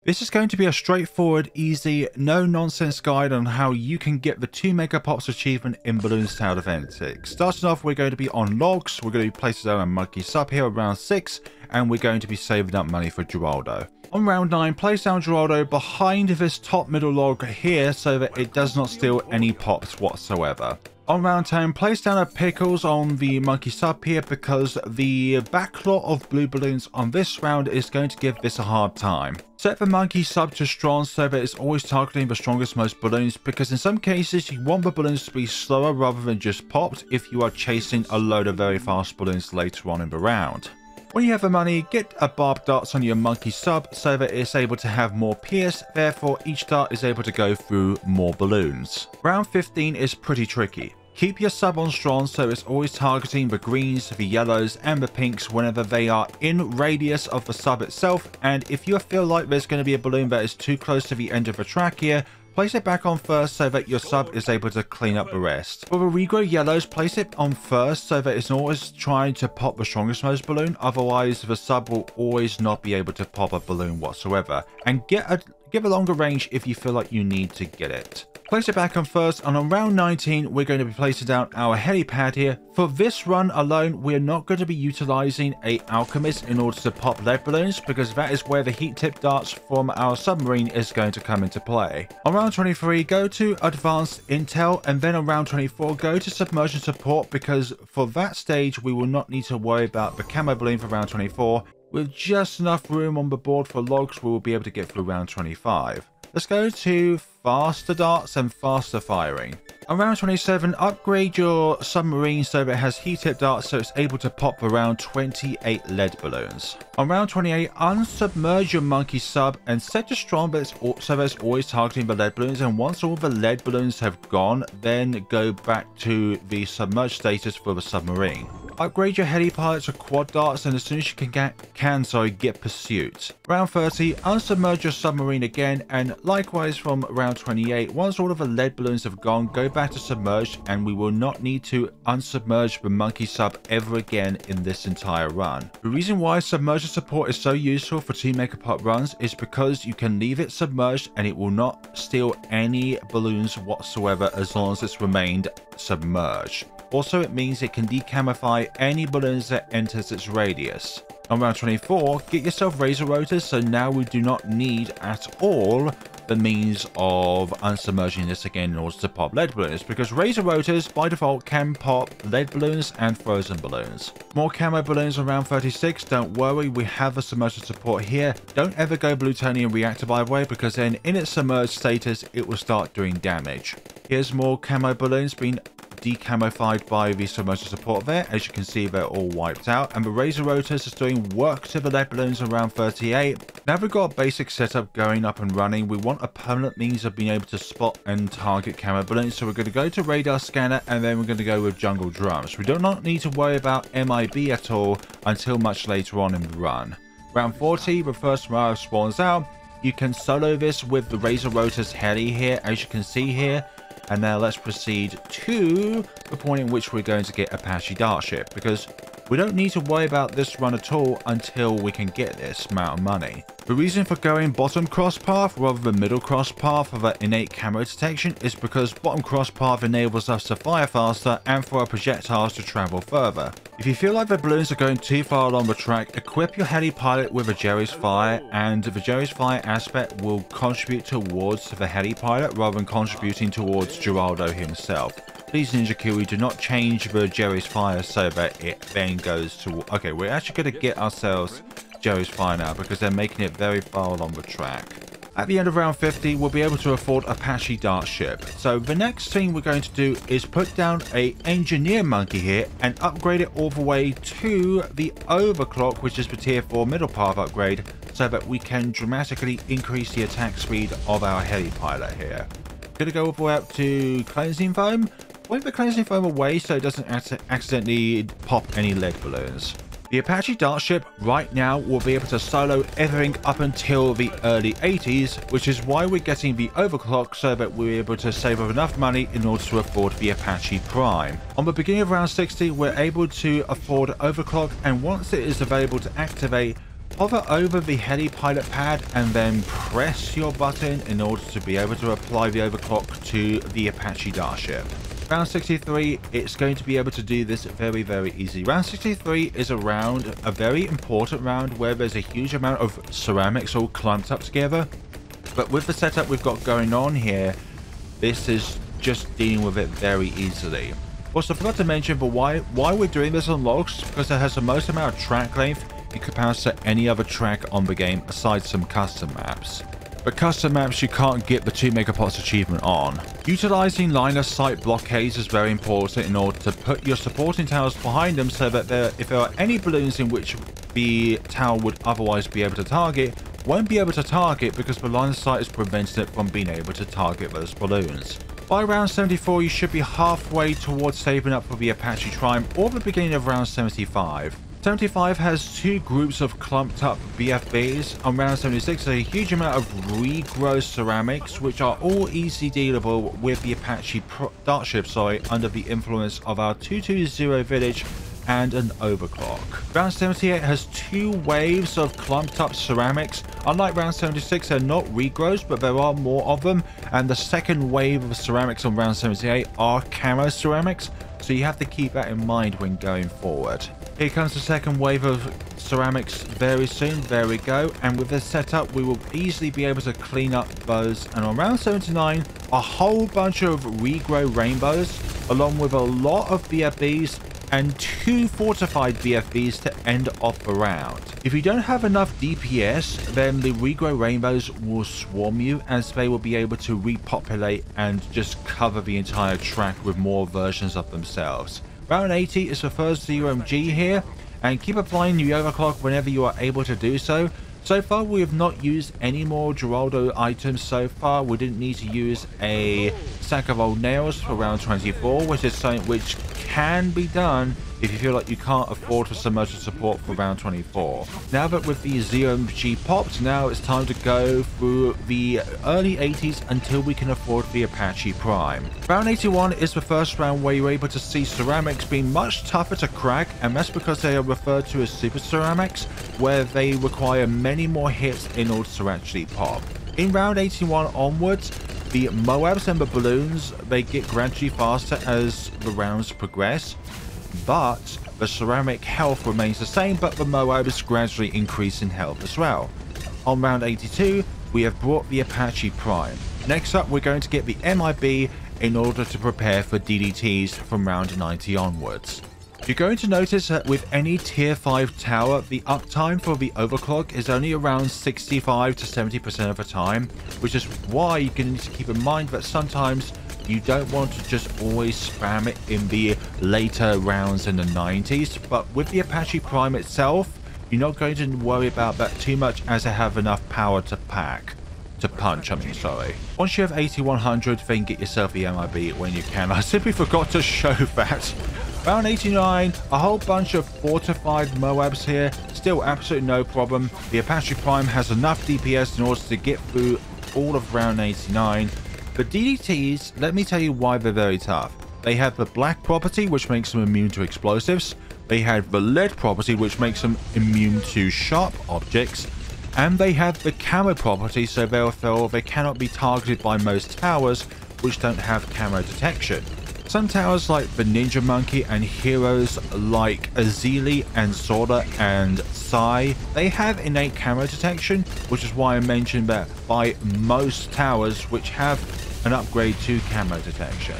This is going to be a straightforward, easy, no-nonsense guide on how you can get the 2 Megapops achievement in Balloons Tower Authentic. Starting off, we're going to be on logs, we're going to be placing down a monkey sub here around 6, and we're going to be saving up money for Geraldo. On round 9, place down Geraldo behind this top middle log here so that it does not steal any pops whatsoever. On round 10, place down a pickles on the monkey sub here because the backlot of blue balloons on this round is going to give this a hard time. Set the monkey sub to strong so that it's always targeting the strongest most balloons, because in some cases you want the balloons to be slower rather than just popped if you are chasing a load of very fast balloons later on in the round. When you have the money, get a barb darts on your monkey sub so that it's able to have more pierce, therefore each dart is able to go through more balloons. Round 15 is pretty tricky. Keep your sub on strong so it's always targeting the greens, the yellows and the pinks whenever they are in radius of the sub itself, and if you feel like there's going to be a balloon that is too close to the end of the track here, place it back on first so that your sub is able to clean up the rest. For the regrow yellows, place it on first so that it's always trying to pop the strongest most balloon, otherwise the sub will always not be able to pop a balloon whatsoever. And give a longer range if you feel like you need to get it. Place it back on first, and on round 19 we're going to be placing down our helipad here. For this run alone, we're not going to be utilizing a alchemist in order to pop lead balloons, because that is where the heat tip darts from our submarine is going to come into play. On round 23, go to advanced intel, and then on round 24 go to submersion support, because for that stage we will not need to worry about the camo balloon for round 24. With just enough room on the board for logs, we will be able to get through round 25. Let's go to faster darts and faster firing. On round 27, upgrade your submarine so that it has heat tip darts so it's able to pop around 28 lead balloons. On round 28, unsubmerge your monkey sub and set to strong so that it's always targeting the lead balloons, and once all the lead balloons have gone, then go back to the submerged status for the submarine. Upgrade your heli pilot to quad darts, and as soon as you can get pursuit. Round 30, unsubmerge your submarine again, and likewise from round 28, once all of the lead balloons have gone, go back to submerged, and we will not need to unsubmerge the monkey sub ever again in this entire run. The reason why submersion support is so useful for 2 Megapop runs is because you can leave it submerged and it will not steal any balloons whatsoever as long as it's remained submerged. Also, it means it can decamouflage any balloons that enters its radius. On round 24, get yourself razor rotors, so now we do not need at all the means of unsubmerging this again in order to pop lead balloons, because razor rotors by default can pop lead balloons and frozen balloons. More camo balloons on round 36, don't worry, we have a submersion support here. Don't ever go plutonium reactor by the way, because then in its submerged status it will start doing damage. Here's more camo balloons being decamofied by the submersion support there. As you can see, they're all wiped out, and the razor rotors is doing work to the lead balloons around 38. Now we've got a basic setup going up and running. We want a permanent means of being able to spot and target camo balloons, so we're going to go to radar scanner, and then we're going to go with jungle drums. We do not need to worry about MIB at all until much later on in the run. Round 40, the first Mara spawns out. You can solo this with the razor rotors heli here, as you can see here. And now let's proceed to the point in which we're going to get Apache Dartship, because we don't need to worry about this run at all until we can get this amount of money. The reason for going bottom cross path rather than middle cross path for that innate camo detection is because bottom cross path enables us to fire faster and for our projectiles to travel further. If you feel like the balloons are going too far along the track, equip your heli pilot with a Jerry's Fire, and the Jerry's Fire aspect will contribute towards the heli pilot rather than contributing towards Geraldo himself. Please Ninja Kiwi, do not change the Jerry's Fire so that it then goes to... Okay, we're actually going to get ourselves Jerry's Fire now because they're making it very far along the track. At the end of round 50, we'll be able to afford Apache Dartship. So the next thing we're going to do is put down a engineer monkey here and upgrade it all the way to the overclock, which is the tier 4 middle path upgrade, so that we can dramatically increase the attack speed of our heli pilot here. Going to go all the way up to cleansing foam. Point the cleansing foam away so it doesn't accidentally pop any lead balloons. The Apache Dartship right now will be able to solo everything up until the early 80s, which is why we're getting the overclock so that we're able to save up enough money in order to afford the Apache Prime. On the beginning of round 60, we're able to afford overclock, and once it is available to activate, Hover over the heli pilot pad and then press your button in order to be able to apply the overclock to the Apache Starship. Round 63, it's going to be able to do this very, very easy. Round 63 is a very important round where there's a huge amount of ceramics all clumped up together. But with the setup we've got going on here, this is just dealing with it very easily. Also, I forgot to mention, but why we're doing this on logs, because it has the most amount of track length in comparison to any other track on the game aside some custom maps. But custom maps you can't get the 2 Megapops achievement on. Utilizing line of sight blockades is very important in order to put your supporting towers behind them so that if there are any balloons in which the tower would otherwise be able to target, won't be able to target because the line of sight is preventing it from being able to target those balloons. By round 74 you should be halfway towards saving up for the Apache Prime or the beginning of round 75. 75 has 2 groups of clumped up BFBs. On round 76, a huge amount of regrowth ceramics, which are all easy dealable with the Apache Starship, under the influence of our 220 village and an overclock. Round 78 has 2 waves of clumped up ceramics. Unlike round 76, they're not regrowths, but there are more of them. And the second wave of ceramics on round 78 are camo ceramics, so you have to keep that in mind when going forward. Here comes the second wave of ceramics very soon. There we go. And with this setup, we will easily be able to clean up those. And on round 79, a whole bunch of regrow rainbows, along with a lot of BFBs and 2 fortified BFBs to end off the round. If you don't have enough DPS, then the regrow rainbows will swarm you, as they will be able to repopulate and just cover the entire track with more versions of themselves. Round 80 is the first ZOMG here, and keep applying the overclock whenever you are able to do so. So far we have not used any more Geraldo items so far. We didn't need to use a sack of old nails for round 24, which is something which can be done if you feel like you can't afford for submersible support for round 24. Now that with the ZOMG popped, now it's time to go through the early 80s until we can afford the Apache Prime. Round 81 is the first round where you're able to see ceramics being much tougher to crack, and that's because they are referred to as super ceramics, where they require many more hits in order to actually pop. In round 81 onwards, the Moabs and the balloons, they get gradually faster as the rounds progress, but the ceramic health remains the same, but the Moabs gradually increase in health as well. On round 82, we have brought the Apache Prime. Next up, we're going to get the MIB in order to prepare for DDTs from round 90 onwards. You're going to notice that with any tier 5 tower, the uptime for the overclock is only around 65 to 70% of the time, which is why you're going to need to keep in mind that sometimes you don't want to just always spam it in the later rounds in the 90s, but with the Apache Prime itself, you're not going to worry about that too much as they have enough power to punch, sorry. Once you have 8100, then get yourself the MIB when you can. I simply forgot to show that. Round 89, a whole bunch of fortified Moabs here, still absolutely no problem. The Apache Prime has enough DPS in order to get through all of round 89. The DDTs, let me tell you why they're very tough. They have the black property, which makes them immune to explosives. They have the lead property, which makes them immune to sharp objects. And they have the camo property, so therefore they cannot be targeted by most towers, which don't have camo detection. Some towers like the Ninja Monkey and heroes like Azili and Sora and Sai, they have innate camo detection, which is why I mentioned that by most towers which have an upgrade to camo detection.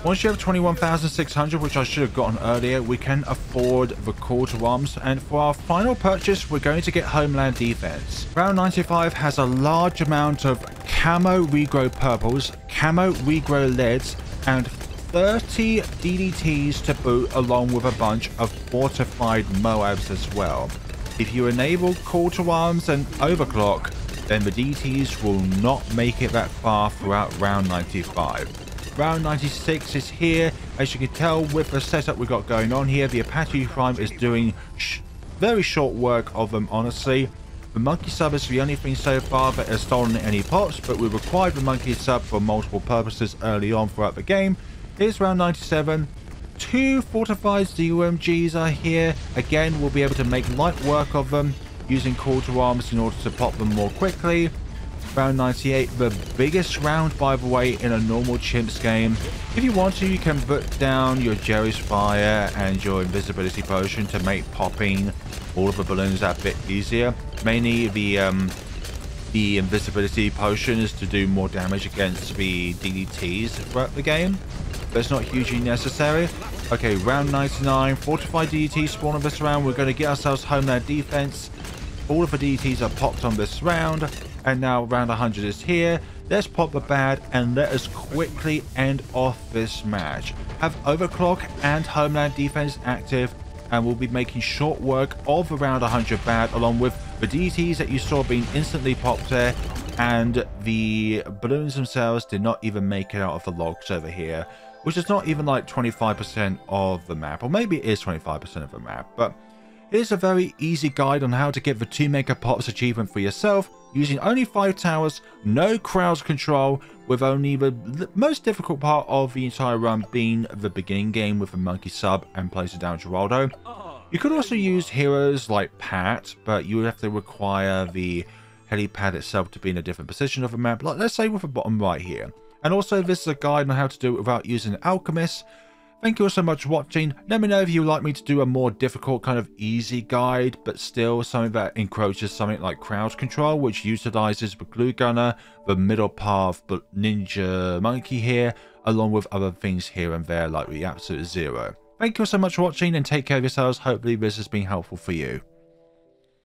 Once you have 21,600, which I should have gotten earlier, we can afford the call to arms, and for our final purchase we're going to get Homeland Defense. Round 95 has a large amount of camo regrow purples, camo regrow leads, and 30 DDTs to boot, along with a bunch of fortified Moabs as well. If you enable call to arms and overclock, then the DDTs will not make it that far throughout round 95. Round 96 is here. As you can tell with the setup we've got going on here, the Apache Prime is doing very short work of them, honestly. The monkey sub is the only thing so far that has stolen any pops, but we required the monkey sub for multiple purposes early on throughout the game. Here's round 97. 2 fortified ZOMGs are here. Again, we'll be able to make light work of them. using call to arms in order to pop them more quickly. Round 98, the biggest round, by the way, in a normal chimps game. If you want to, you can put down your Jerry's Fire and your invisibility potion to make popping all of the balloons that bit easier. Mainly the invisibility potion is to do more damage against the DDTs throughout the game, but it's not hugely necessary. Okay, round 99, fortified DDT spawn on this round. We're going to get ourselves Homeland Defense. All of the DDTs are popped on this round. And now round 100 is here. Let's pop the bad and let us quickly end off this match. Have Overclock and Homeland Defense active, and we'll be making short work of the round 100 bad, along with the DDTs that you saw being instantly popped there, and the balloons themselves did not even make it out of the logs over here, which is not even like 25% of the map, or maybe it is 25% of the map, but it is a very easy guide on how to get the 2 Megapops achievement for yourself, using only 5 towers, no crowd control, with only the most difficult part of the entire run being the beginning game with the monkey sub and placing down Geraldo. You could also use heroes like Pat, but you would have to require the helipad itself to be in a different position of the map, like let's say with the bottom right here. And also this is a guide on how to do it without using Alchemist. Thank you all so much for watching. Let me know if you would like me to do a more difficult kind of easy guide, but still something that encroaches something like crowd control, which utilizes the glue gunner, the middle path, but ninja monkey here, along with other things here and there like the absolute zero. Thank you all so much for watching and take care of yourselves. Hopefully this has been helpful for you.